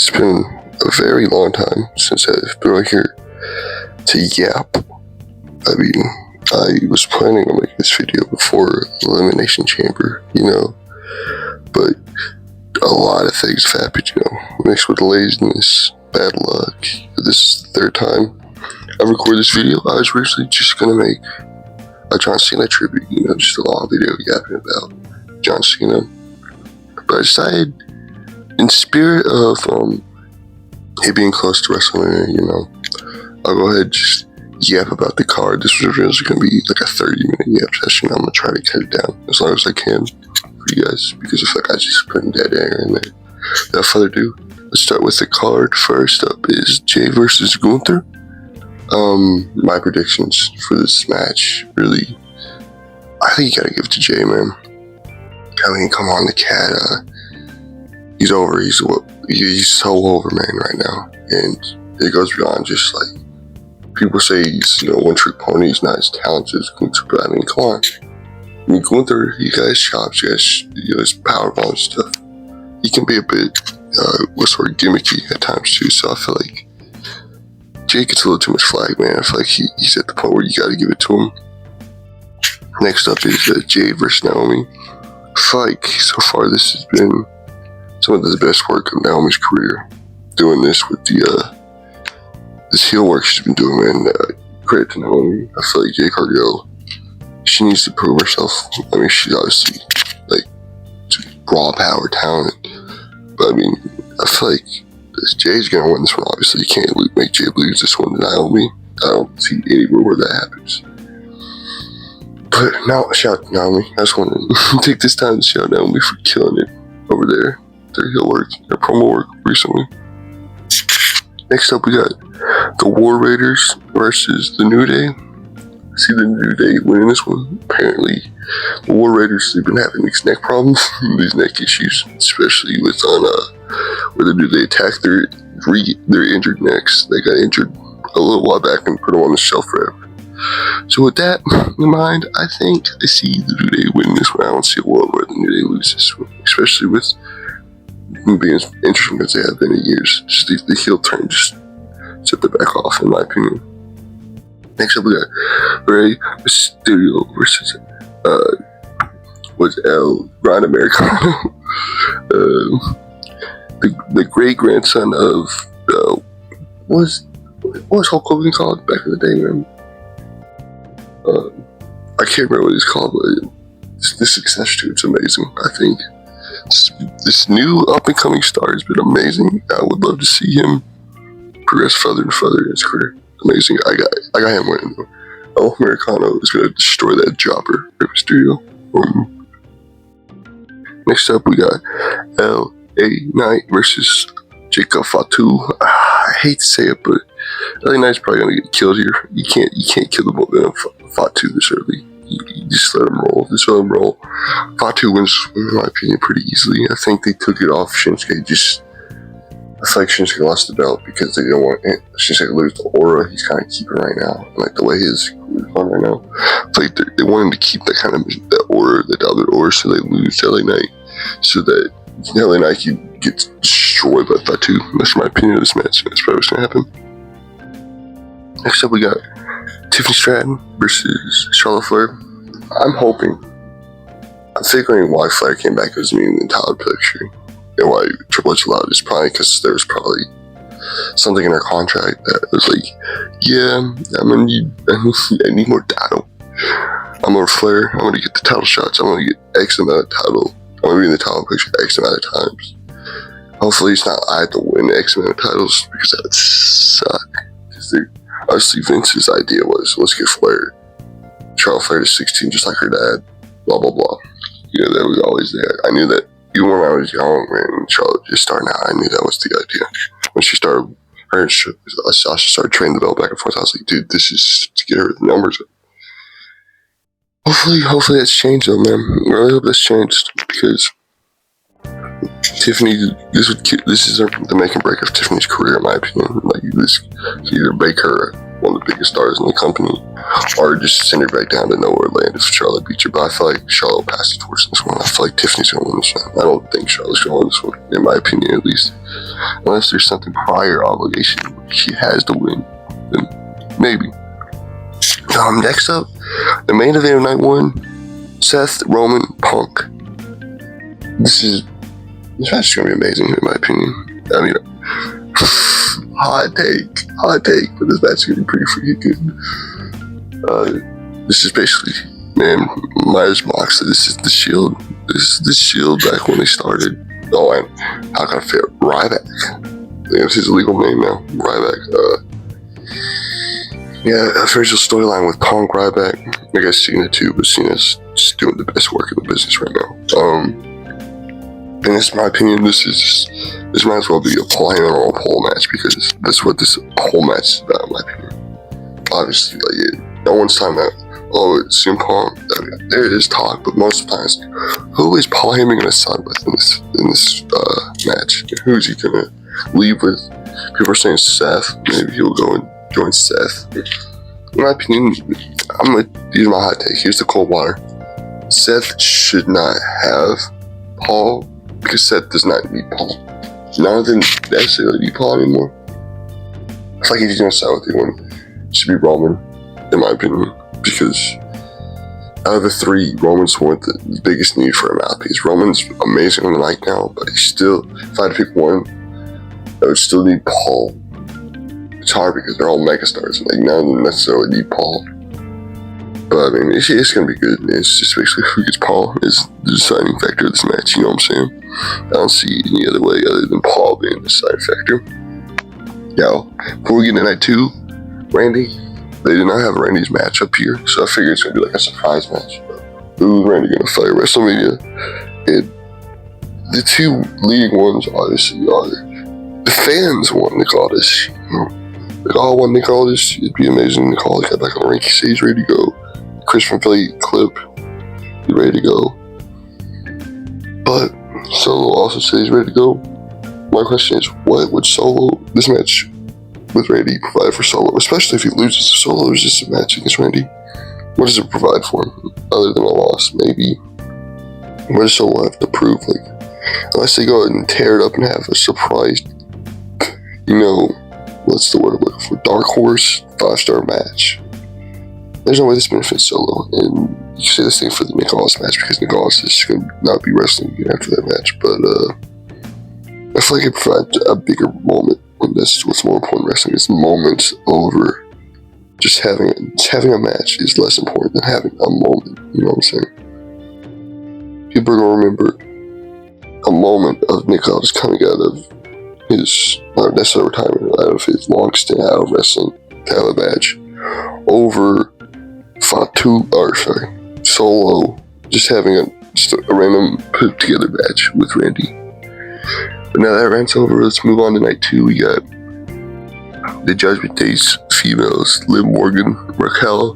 It's been a very long time since I've been on here to yap. I mean, I was planning on making this video before Elimination Chamber, but a lot of things have happened, mixed with laziness, bad luck. This is the third time I recorded this video. I was originally just gonna make a John Cena tribute, just a long video yapping about John Cena. But I decided, in spirit of it being close to WrestleMania, I'll go ahead and just yap about the card. This was originally going to be like a 30-minute yap session. I'm going to try to cut it down as long as I can for you guys, because I feel like I just put dead air in there. Without further ado, let's start with the card. First up is Jay versus Gunther. My predictions for this match, really, I think you gotta give it to Jay, man. I mean, come on, the cat, he's over. He's so over, man, right now. And it goes beyond just like, people say he's, one-trick pony. He's not as talented as Gunther, but I mean, come on. I mean, Gunther, he got his chops, he got his powerbomb and stuff. He can be a bit, gimmicky at times too, so I feel like Jay gets a little too much flag, man. I feel like he's at the point where you gotta give it to him. Next up is Jay versus Naomi. I feel like so far this has been some of the best work of Naomi's career. Doing this with this heel work she's been doing, man. Credit to Naomi. I feel like Jay Cargill, she needs to prove herself. I mean, she's obviously like raw power talent, but I mean, I feel like Jay's gonna win this one. Obviously, you can't make Jay lose this one to Naomi. I don't see anywhere where that happens. But now, shout out to Naomi. I just want to take this time to shout out Naomi for killing it over there. Their heel work, their promo work recently. Next up, we got the War Raiders versus the New Day. I see the New Day winning this one. Apparently, the War Raiders, they've been having these neck problems, these neck issues, especially with where the New Day attacked their injured necks. They got injured a little while back and put them on the shelf forever. So with that in mind, I think I see the New Day winning this one. I don't see a world where the New Day loses this one, especially with being as interesting as they have been in years. Just the heel turn, just set the back off, in my opinion. Next up, we got Rey Mysterio versus Ron Americano, the great grandson of what was Hulk Hogan called back in the day, man? I can't remember what he's called, but the success to it's amazing. I think this new up-and-coming star has been amazing. I would love to see him progress further and further in his career. Amazing. I got him winning though. El Americano is going to destroy that jobber, Rey Mysterio. Next up, we got LA Knight versus Jacob Fatu. I hate to say it, but LA Knight's probably going to get killed here. You can't kill the momentum of Fatu this early. You just let him roll. Fatu wins, in my opinion, pretty easily. I think they took it off Shinsuke. I feel like Shinsuke lost the belt because they didn't want Shinsuke to lose the aura he's kind of keeping right now. Like the way his career's going right now. I feel like they want him to keep that kind of that aura, the dominant aura, so they lose to LA Knight. So that LA Knight can get destroyed by Fatu. That's my opinion of this match. That's probably what's going to happen. Next up, we got Tiffany Stratton versus Charlotte Flair. I'm figuring why Flair came back as me in the title picture, and why Triple H allowed it is probably because there was probably something in her contract that was like, yeah, I need more title. I'm over Flair. I'm going to get the title shots. I'm going to get X amount of title. I'm going to be in the title picture X amount of times. Hopefully it's not I have to win X amount of titles, because that would suck. Obviously, Vince's idea was, let's get Charlotte Flair to 16 just like her dad, blah, blah, blah. That was always there. I knew that even when I was young, and Charlotte just starting out, I knew that was the idea. When she started, Sasha started training the belt back and forth, I was like, dude, this is to get her the numbers up. Hopefully that's changed though, man. I really hope that's changed, because Tiffany, this is the make and break of Tiffany's career, in my opinion. Like, this could either make her one of the biggest stars in the company, or just send her back down to nowhere land if Charlotte beats her. But I feel like Charlotte will pass the torch in this one. I feel like Tiffany's going to win this one. I don't think Charlotte's going to win this one, in my opinion at least. Unless there's something prior obligation she has to win, then maybe. Next up, the main event of night 1, Seth, Roman, Punk. This match is going to be amazing, in my opinion. I mean, hot take, but this match is going to be pretty freaking good. This is basically, man, Myers Moxley. This is the Shield. This is the Shield back when they started. Oh, and how can I fit Ryback? That's his legal name now, Ryback. Yeah, official storyline with Punk, Ryback. I guess Cena too, but Cena's just doing the best work in the business right now. And in my opinion, this might as well be a Paul Heyman or a pole match, because that's what this whole match is about, in my opinion. Obviously, no one's talking about, oh, it's CM Punk. I mean, there is talk, but most of the times, who is Paul Heyman going to side with in this match? Who is he going to leave with? People are saying Seth. Maybe he'll go and join Seth. In my opinion, I'm going to use my hot take. Here's the cold water. Seth should not have Paul, because Seth does not need Paul. None of them necessarily need Paul anymore. I feel like if he's going to side with anyone, it should be Roman, in my opinion, because out of the 3, Roman's one with the biggest need for a mouthpiece. Roman's amazing on the mic now, but he's still, if I had to pick one, I would still need Paul. It's hard because they're all megastars, and none of them necessarily need Paul. But I mean, it's going to be good. It's just basically who gets Paul is the deciding factor of this match, you know what I'm saying? I don't see any other way other than Paul being the deciding factor. Now, before we get into night 2, Randy, they did not have Randy's match up here, so I figured it's going to be like a surprise match. Who's Randy going to fight at WrestleMania? And the 2 leading ones, obviously, are the fans want Nick Aldis. They all want Nick Aldis. It'd be amazing. Nick Aldis got back on the ring. He says he's ready to go. Chris from Philly clip, he's ready to go. But Solo also says he's ready to go. My question is, what would Solo, this match with Randy, provide for Solo? Especially if he loses to Solo, it's just a match against Randy. What does it provide for him, other than a loss, maybe? What does Solo have to prove? Unless they go ahead and tear it up and have a surprise, what's the word I'm looking for? Dark Horse 5-star match. There's no way this benefits Solo, and you can say the same for the Nick Aldis match, because Nick Aldis is going to not be wrestling again after that match. But I feel like it provides a bigger moment, and that's what's more important in wrestling. Is moments over just having a match is less important than having a moment. You know what I'm saying? People are gonna remember a moment of Nick Aldis coming out of his not necessarily retirement, out of his long stint out of wrestling to have a match over Solo, just having a random put together match with Randy. But now that rant's over, let's move on to night 2. We got the Judgment Day's females, Liv Morgan, Raquel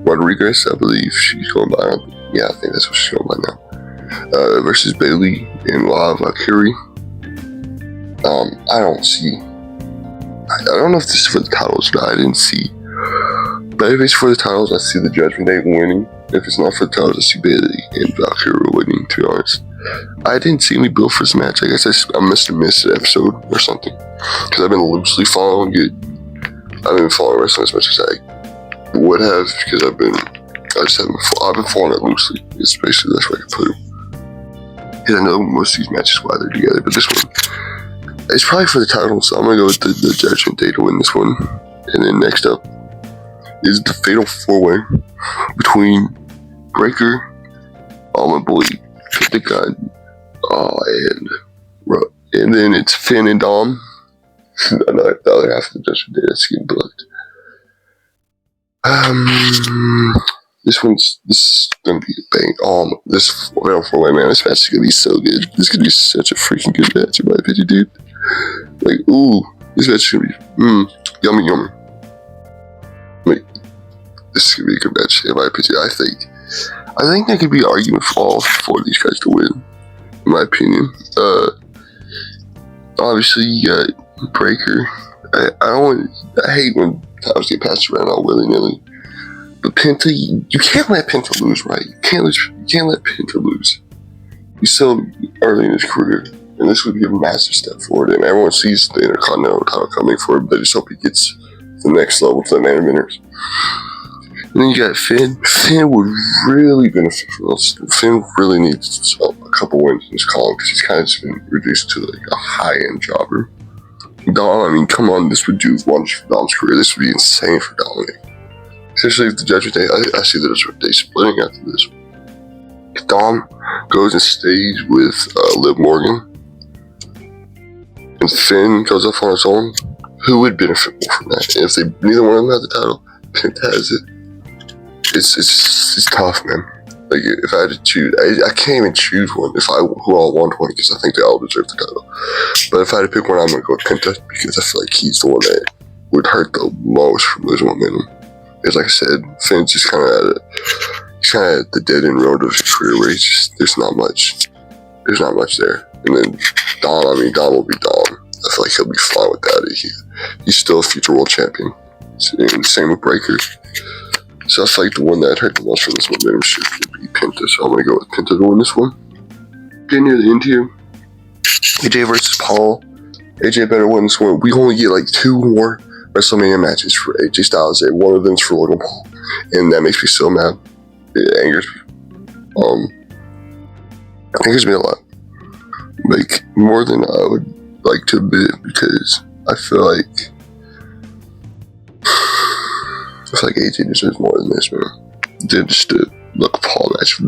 Rodriguez, I believe she's going by. Yeah, I think that's what she's going by now. Versus Bayley and La Valkyrie. I don't know if this is for the titles or not. I didn't see. But if it's for the titles, I see the Judgment Day winning. If it's not for the titles, I see Bayley and Valkyrie winning, to be honest. I didn't see any build for this match. I guess I must have missed an episode or something. Because I've been loosely following it. I've been following wrestling as much as I would have, because I've been following it loosely. It's basically the best way I can put it. Because I know most of these matches while they're together, but this one, it's probably for the title, so I'm going to go with the Judgment Day to win this one. And then next up is the Fatal 4-Way between Breaker, my boy, the guy, and then it's Finn and Dom. The other half of the Judgment Day that's getting booked. This is gonna be a bang. This Fatal 4-Way, man, this match is gonna be so good. This is gonna be such a freaking good match, in my opinion, dude. This match is gonna be yummy. This is gonna be a good match, in my opinion. I think there could be an argument for all 4 of these guys to win, in my opinion. Obviously you got Breaker. I hate when titles get passed around all willy-nilly, But Penta, you can't let Penta lose, right? You can't let Penta lose. He's so early in his career, and this would be a massive step forward. And everyone sees the Intercontinental title coming for him, but I just hope he gets to the next level to the main eventers. And then you got Finn. Finn would really benefit from this. Finn really needs a couple wins in his column because he's kind of just been reduced to like a high-end jobber. Dom, I mean, come on, this would do wonders for Dom's career. This would be insane for Dominic. Especially if the Judgment Day, I see the Judgment Day splitting after this. If Dom goes and stays with Liv Morgan, and Finn goes off on his own, who would benefit more from that? And if neither one of them have the title, Penta has it. It's tough, man. Like, if I had to choose, I can't even choose one who I want one because I think they all deserve the title. But if I had to pick one, I'm gonna go with Penta because I feel like he's the one that would hurt the most from losing momentum. Because, like I said, Finn's just kind of at the dead end road of his career where there's not much there. And then Dom will be Dom. I feel like he'll be fine with that. He's still a future world champion. And same with Breaker. So I feel like the one that hurt the most from this momentum shift would be Penta. So I'm going to go with Penta to win this one. Getting near the end here. AJ versus Paul. AJ better win this one. We only get like 2 more WrestleMania matches for AJ Styles. One of them's for Logan Paul. And that makes me so mad. It angers me. It angers me a lot. Like, more than I would like to admit because I feel like AJ deserves more than this, man. Than just the Logan Paul match.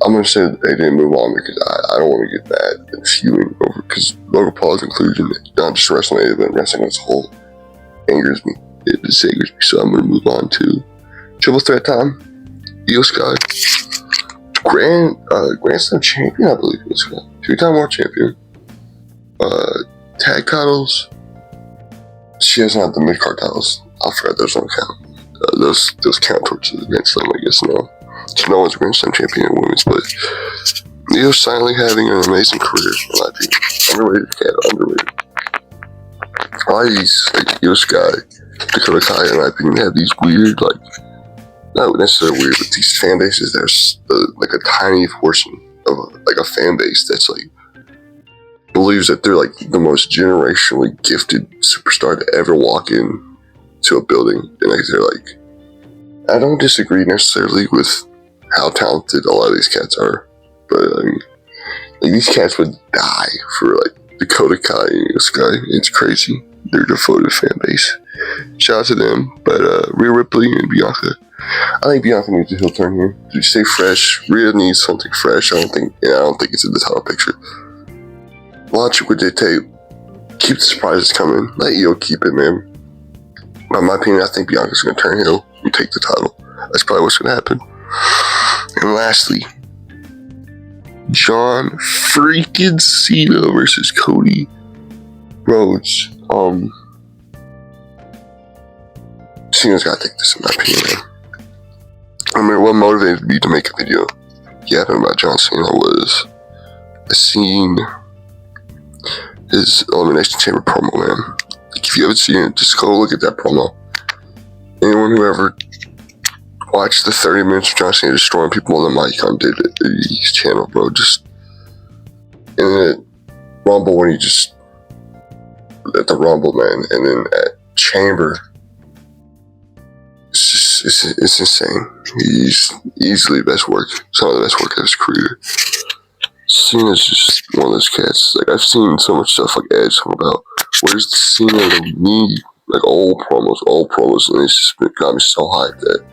I'm gonna say AJ move on because I don't want to get mad and fuming over because Logan Paul's inclusion, not just WrestleMania, but wrestling as a whole, angers me. It just angers me. So I'm gonna move on to Triple Threat time. Io Sky, Grand Slam champion, I believe Io Sky, 2-time world champion. Tag titles. She doesn't have the mid-card titles. I forgot those don't count. Those count towards the Grand Slam, I guess, now. So no one's a Grand Slam champion in women's, but Io's silently having an amazing career, in my opinion. Underrated cat, underrated. Why these, like, Io Sky, Dakota Kai, in my opinion, have these weird, like, not necessarily weird, but these fan bases that are like a tiny portion of like a fan base that's like believes that they're like the most generationally gifted superstar to ever walk in to a building, and like they're like, I don't disagree necessarily with how talented a lot of these cats are, but I mean, like, these cats would die for like Dakota Kai and Io Sky. It's crazy. They're a devoted fan base. Shout out to them. But Rhea Ripley and Bianca, I think Bianca needs a heel turn here. To stay fresh, Rhea needs something fresh. I don't think it's in the title picture. Logic would dictate, keep the surprises coming. Let Io keep it, man. In my opinion, I think Bianca's gonna turn heel and take the title. That's probably what's gonna happen. And lastly, John freaking Cena versus Cody Rhodes. Cena's gotta take this, in my opinion, man. I mean, what motivated me to make a video yapping about John Cena was I seen his Elimination Chamber promo, man. Like, if you haven't seen it, just go look at that promo. Anyone who ever watched the 30 minutes of John Cena destroying people on the mic on his channel, bro, just in the Rumble when he just at the Rumble, man, and then at Chamber, it's insane. He's easily some of the best work of his career. Cena's just one of those cats. Like, I've seen so much stuff like Edge talking about where's the Cena that need, like old promos, and it's just got me so hyped that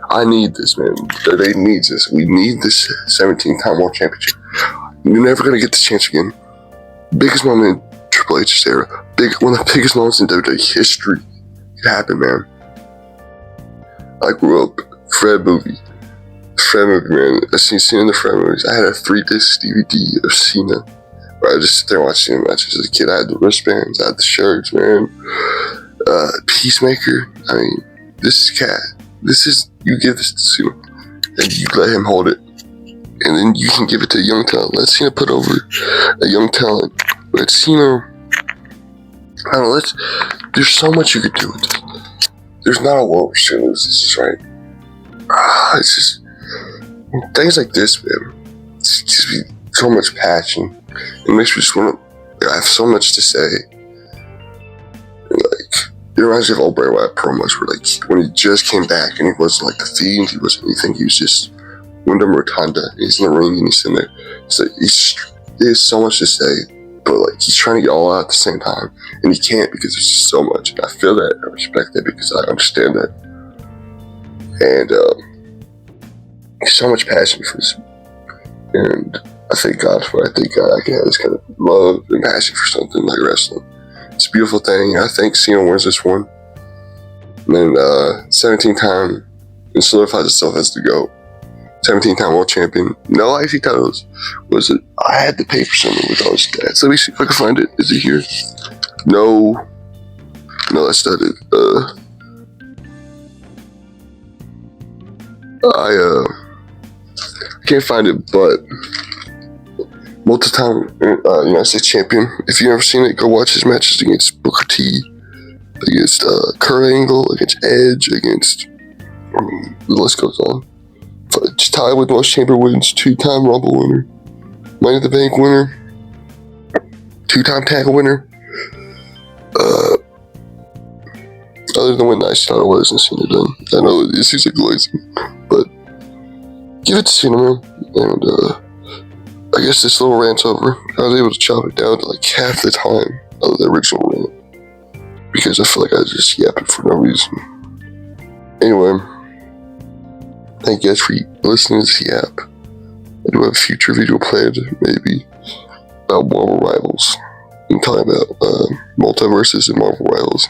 I need this, man. They need this. We need this 17-time world championship. You're never gonna get this chance again. Biggest moment in Triple H's era. One of the biggest moments in WWE history. It happened, man. I grew up Fred movie, man. I seen Cena in the Fred movies. I had a 3-disc DVD of Cena where I just sit there and watch Cena matches as a kid. I had the wristbands, I had the shirts, man. Peacemaker. I mean, you give this to Cena and you let him hold it, and then you can give it to a young talent. Let Cena put over a young talent. Let Cena, I don't know, there's so much you could do with this. there's not a world where Cena loses, is right. It's just things like this, man. It's just be so much passion. It makes me just want to. I have so much to say. Like, it reminds me of old Bray Wyatt promos where, like, when he just came back and he wasn't like the Fiend, he wasn't anything. He was just Wyndham Rotunda. He's in the ring and he's in there. So he has so much to say, but like he's trying to get all out at the same time, and he can't because there's just so much. And I feel that, I respect that because I understand that, and there's so much passion for this, and I thank God for it. I thank God I can have this kind of love and passion for something like wrestling. It's a beautiful thing. I think Cena wins this one, and then 17th time and solidifies itself as the GOAT. 17-time world champion. No IC titles. Was it? I had to pay for something with all his stats. Let me see if I can find it. Is it here? No, that's not it. I can't find it, but multi-time United States champion. If you've never seen it, go watch his matches against Booker T, against Kurt Angle, against Edge, against the list goes on. Tied with most chamber wins, 2-time Rumble winner, Money in the Bank winner, 2-time tag winner. Other than when Nice title wasn't Cena done. I know it seems like lazy, but give it to Cena, man. And I guess this little rant's over. I was able to chop it down to like half the time of the original rant because I feel like I was just yapping for no reason. Anyway. Thank you guys for listening to this yap. I do have a future video planned, maybe, about Marvel Rivals. I'm talking about multiverses and Marvel Rivals.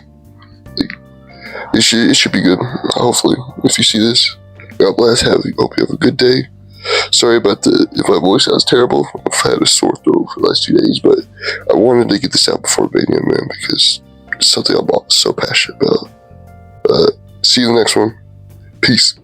It should be good, hopefully, if you see this. God bless, hope you have a good day. Sorry about if my voice sounds terrible. I've had a sore throat for the last 2 days, but I wanted to get this out before Mania, man, because it's something I'm so passionate about. See you in the next one. Peace.